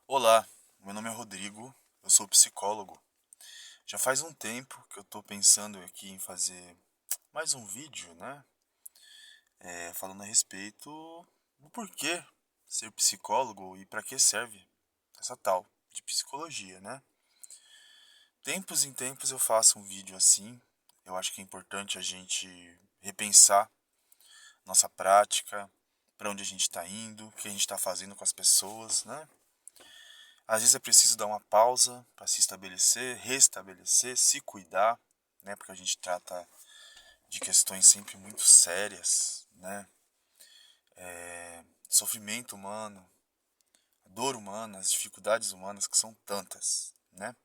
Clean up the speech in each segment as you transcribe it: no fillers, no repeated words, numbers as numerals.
Olá, meu nome é Rodrigo, eu sou psicólogo. Já faz um tempo que eu tô pensando aqui em fazer mais um vídeo, né? Falando a respeito do porquê ser psicólogo e para que serve essa tal de psicologia, né? Tempos em tempos eu faço um vídeo assim. Eu acho que é importante a gente repensar nossa prática, para onde a gente está indo, o que a gente está fazendo com as pessoas, né? Às vezes é preciso dar uma pausa para se estabelecer, restabelecer, se cuidar, né? Porque a gente trata de questões sempre muito sérias, né? Sofrimento humano, dor humana, as dificuldades humanas que são tantas, né?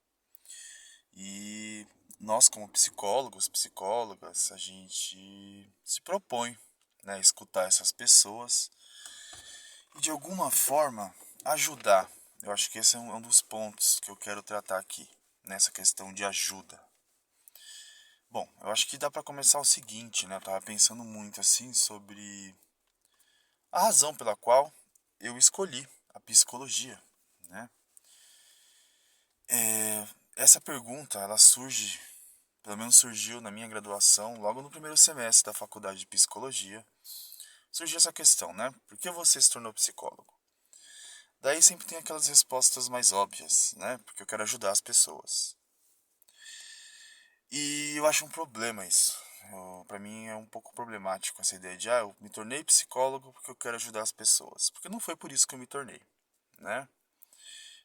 E nós como psicólogos, psicólogas, a gente se propõe, né, a escutar essas pessoas e de alguma forma ajudar. Eu acho que esse é um dos pontos que eu quero tratar aqui, nessa questão de ajuda. Bom, eu acho que dá para começar o seguinte, né? Eu tava pensando muito assim sobre a razão pela qual eu escolhi a psicologia, né? Essa pergunta, ela surge, pelo menos surgiu na minha graduação, logo no primeiro semestre da faculdade de psicologia. Surgiu essa questão, né? Por que você se tornou psicólogo? Daí sempre tem aquelas respostas mais óbvias, né? Porque eu quero ajudar as pessoas. E eu acho um problema isso. Para mim é um pouco problemático essa ideia de, eu me tornei psicólogo porque eu quero ajudar as pessoas. Porque não foi por isso que eu me tornei, né?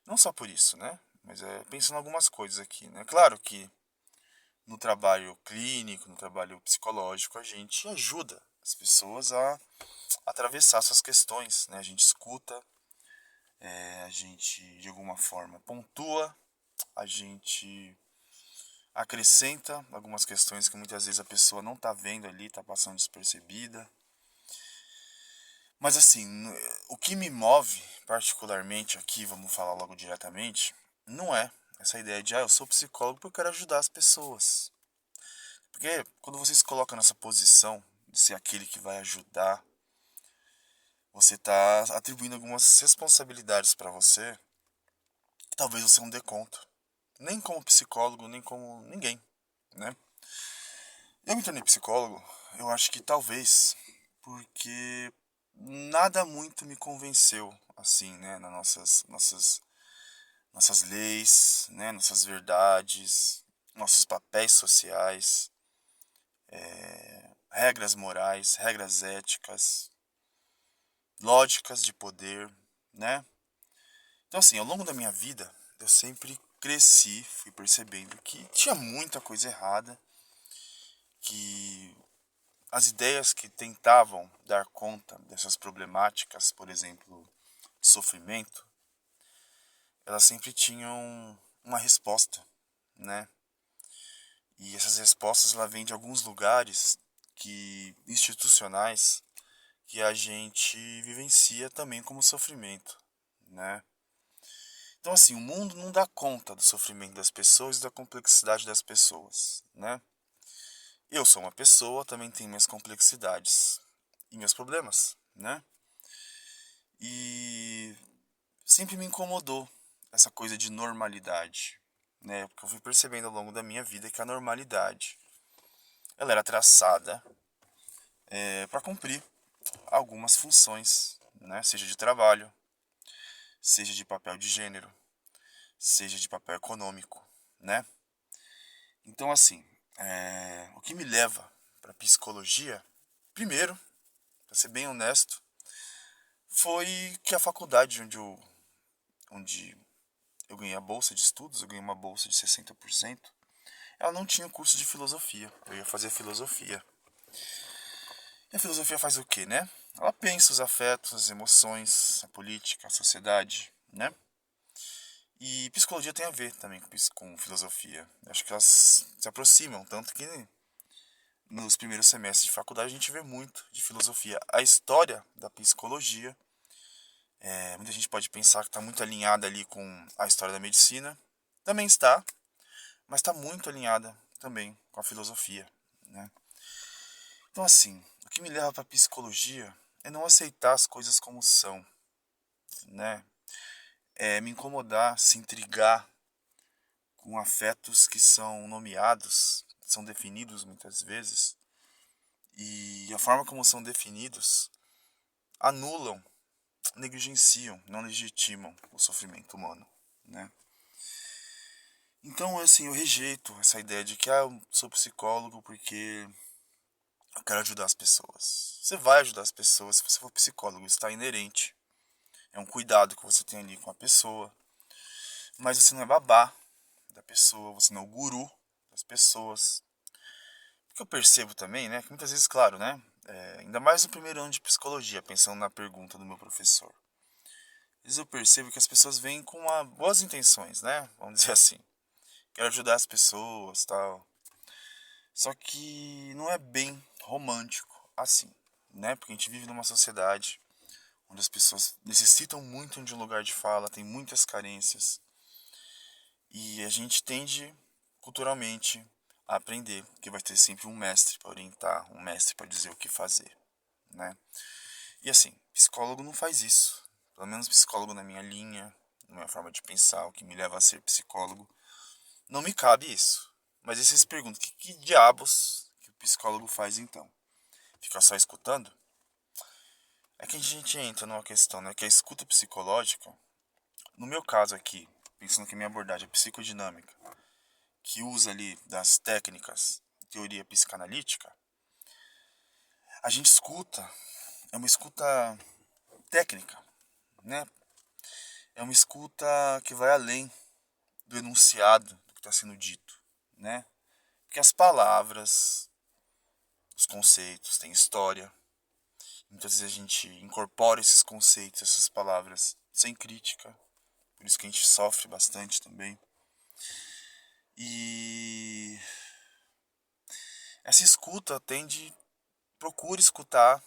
Não só por isso, né? Mas pensando em algumas coisas aqui, né? Claro que no trabalho clínico, no trabalho psicológico, a gente ajuda as pessoas a atravessar suas questões, né? A gente escuta, a gente de alguma forma pontua, a gente acrescenta algumas questões que muitas vezes a pessoa não está vendo ali, está passando despercebida. Mas assim, o que me move particularmente aqui, vamos falar logo diretamente, não é essa ideia de, eu sou psicólogo porque eu quero ajudar as pessoas. Porque quando você se coloca nessa posição de ser aquele que vai ajudar, você está atribuindo algumas responsabilidades para você que talvez você não dê conta. Nem como psicólogo, nem como ninguém, né? Eu me tornei psicólogo, eu acho que talvez porque nada muito me convenceu assim, né, nas nossas leis, né, nossas verdades, nossos papéis sociais, regras morais, regras éticas, lógicas de poder, né? Então assim, ao longo da minha vida, eu sempre cresci, fui percebendo que tinha muita coisa errada, que as ideias que tentavam dar conta dessas problemáticas, por exemplo, de sofrimento, elas sempre tinham uma resposta, né? E essas respostas ela vêm de alguns lugares que institucionais que a gente vivencia também como sofrimento, né? Então assim, o mundo não dá conta do sofrimento das pessoas e da complexidade das pessoas, né? Eu sou uma pessoa, também tenho minhas complexidades e meus problemas, né? E sempre me incomodou essa coisa de normalidade, né? Porque eu fui percebendo ao longo da minha vida que a normalidade ela era traçada para cumprir algumas funções, né? Seja de trabalho, seja de papel de gênero, seja de papel econômico, né? Então assim, o que me leva para psicologia, primeiro, para ser bem honesto, foi que a faculdade onde eu ganhei a bolsa de estudos, eu ganhei uma bolsa de 60%. Ela não tinha curso de filosofia. Eu ia fazer filosofia. E a filosofia faz o quê, né? Ela pensa os afetos, as emoções, a política, a sociedade, né? E psicologia tem a ver também com filosofia. Acho que elas se aproximam, tanto que nos primeiros semestres de faculdade a gente vê muito de filosofia. A história da psicologia, muita gente pode pensar que está muito alinhada ali com a história da medicina. Também está, mas está muito alinhada também com a filosofia, né? Então assim, o que me leva para a psicologia é não aceitar as coisas como são, né? me incomodar, se intrigar com afetos que são nomeados, são definidos muitas vezes, e a forma como são definidos anulam, negligenciam, não legitimam o sofrimento humano, né? Então, assim, eu rejeito essa ideia de que eu sou psicólogo porque eu quero ajudar as pessoas. Você vai ajudar as pessoas se você for psicólogo, isso está inerente. É um cuidado que você tem ali com a pessoa. Mas você não é babá da pessoa, você não é o guru das pessoas. O que eu percebo também, né, que muitas vezes, claro, né, ainda mais no primeiro ano de psicologia, pensando na pergunta do meu professor. Às vezes eu percebo que as pessoas vêm com boas intenções, né, vamos dizer assim. Quero ajudar as pessoas, tal. Só que não é bem romântico assim, né, porque a gente vive numa sociedade onde as pessoas necessitam muito de um lugar de fala, tem muitas carências. E a gente tende, culturalmente, a aprender que vai ter sempre um mestre para orientar, um mestre para dizer o que fazer, né? E assim, psicólogo não faz isso. Pelo menos psicólogo na minha linha, na minha forma de pensar, o que me leva a ser psicólogo, não me cabe isso. Mas aí vocês se perguntam, que diabos que o psicólogo faz então? Fica só escutando? É que a gente entra numa questão, né? Que a escuta psicológica, no meu caso aqui, pensando que a minha abordagem é psicodinâmica, que usa ali das técnicas de teoria psicanalítica, a gente escuta, é uma escuta técnica, né? É uma escuta que vai além do enunciado do que está sendo dito, né? Porque as palavras, os conceitos têm história. Muitas vezes a gente incorpora esses conceitos, essas palavras, sem crítica. Por isso que a gente sofre bastante também. E essa escuta tende, procure escutar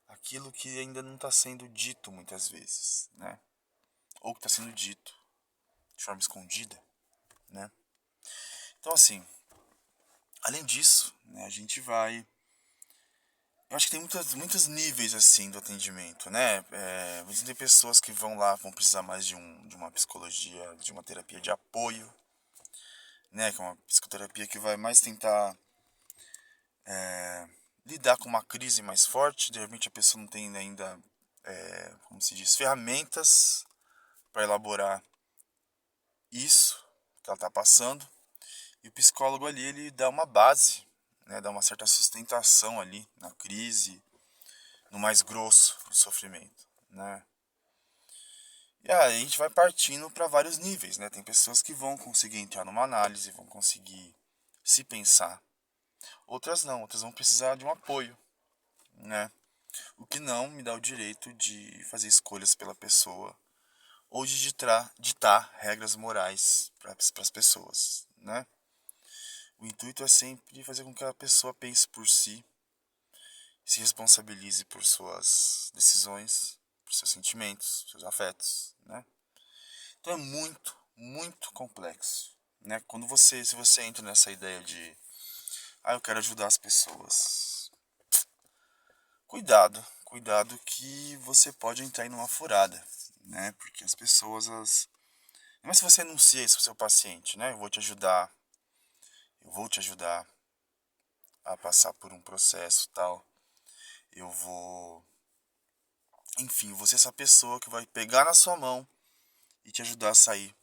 aquilo que ainda não está sendo dito muitas vezes, né? Ou que está sendo dito de forma escondida, né? Então, assim, além disso, né, a gente vai... Eu acho que tem muitos níveis, assim, do atendimento, né? Tem pessoas que vão lá, vão precisar mais de uma psicologia, de uma terapia de apoio, né? Que é uma psicoterapia que vai mais tentar lidar com uma crise mais forte. De repente a pessoa não tem ainda, como se diz, ferramentas para elaborar isso que ela está passando. E o psicólogo ali, ele dá uma base, né, dá uma certa sustentação ali na crise, no mais grosso do sofrimento, né? E aí a gente vai partindo para vários níveis, né? Tem pessoas que vão conseguir entrar numa análise, vão conseguir se pensar. Outras não, outras vão precisar de um apoio, né? O que não me dá o direito de fazer escolhas pela pessoa ou de ditar regras morais para as pessoas, né? O intuito é sempre fazer com que a pessoa pense por si, se responsabilize por suas decisões, por seus sentimentos, seus afetos, né? Então é muito, muito complexo, né? Se você entra nessa ideia de, eu quero ajudar as pessoas, cuidado que você pode entrar em uma furada, né? Porque as pessoas, mas se você anuncia isso pro seu paciente, né? Eu vou te ajudar a passar por um processo tal. Eu vou, enfim, eu vou ser essa pessoa que vai pegar na sua mão e te ajudar a sair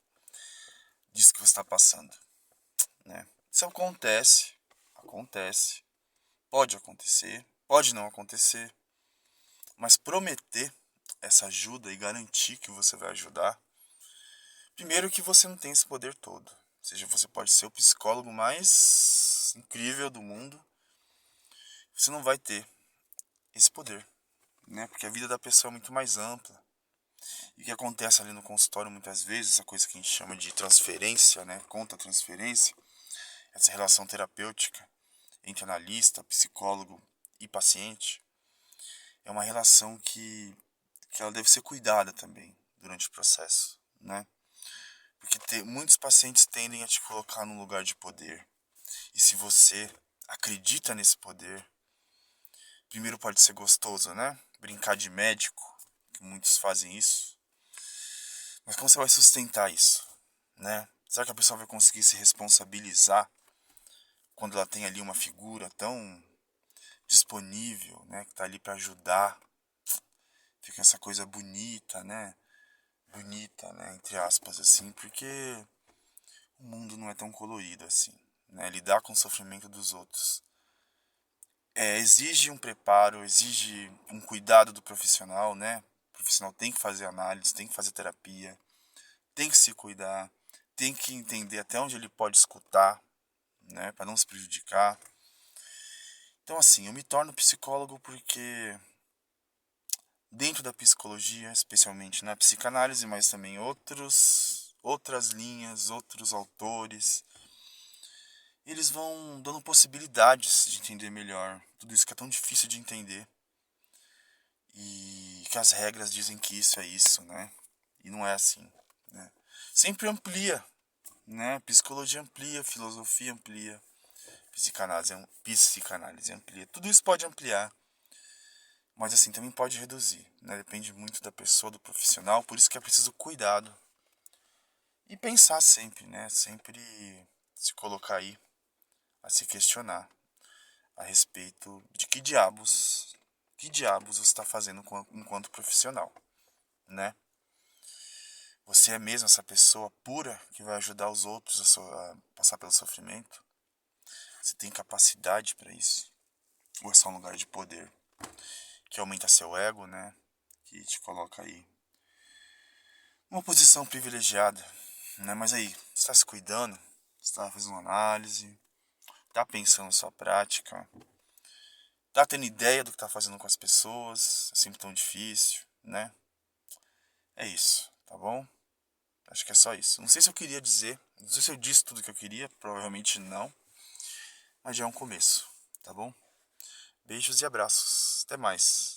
disso que você está passando, né? Isso acontece, pode acontecer, pode não acontecer, mas prometer essa ajuda e garantir que você vai ajudar, primeiro que você não tem esse poder todo. Ou seja, você pode ser o psicólogo mais incrível do mundo, você não vai ter esse poder, né? Porque a vida da pessoa é muito mais ampla. E o que acontece ali no consultório muitas vezes, essa coisa que a gente chama de transferência, né? Conta-transferência, essa relação terapêutica entre analista, psicólogo e paciente, é uma relação que ela deve ser cuidada também durante o processo, né? Porque muitos pacientes tendem a te colocar num lugar de poder. E se você acredita nesse poder, primeiro pode ser gostoso, né? Brincar de médico, que muitos fazem isso. Mas como você vai sustentar isso, né? Será que a pessoa vai conseguir se responsabilizar quando ela tem ali uma figura tão disponível, né? Que tá ali para ajudar. Fica essa coisa bonita, né? Bonita, né? Entre aspas, assim, porque o mundo não é tão colorido assim, né? Lidar com o sofrimento dos outros exige um preparo, exige um cuidado do profissional, né? O profissional tem que fazer análise, tem que fazer terapia, tem que se cuidar, tem que entender até onde ele pode escutar, né? Para não se prejudicar. Então, assim, eu me torno psicólogo porque dentro da psicologia, especialmente na psicanálise, mas também outras linhas, outros autores, eles vão dando possibilidades de entender melhor tudo isso que é tão difícil de entender e que as regras dizem que isso é isso, né? E não é assim, né? Sempre amplia, né? Psicologia amplia, filosofia amplia, psicanálise amplia. Tudo isso pode ampliar, mas assim também pode reduzir, né? Depende muito da pessoa, do profissional, por isso que é preciso cuidado e pensar sempre, né? Sempre se colocar aí a se questionar a respeito de que diabos você está fazendo enquanto profissional, né? Você é mesmo essa pessoa pura que vai ajudar os outros a passar pelo sofrimento? Você tem capacidade para isso? Ou é só um lugar de poder que aumenta seu ego, né? Que te coloca aí numa posição privilegiada, né? Mas aí, você está se cuidando? Você está fazendo uma análise? Tá pensando na sua prática? Tá tendo ideia do que tá fazendo com as pessoas? É sempre tão difícil, né? É isso, tá bom? Acho que é só isso. Não sei se eu queria dizer, não sei se eu disse tudo que eu queria, provavelmente não, mas já é um começo, tá bom? Beijos e abraços. Até mais.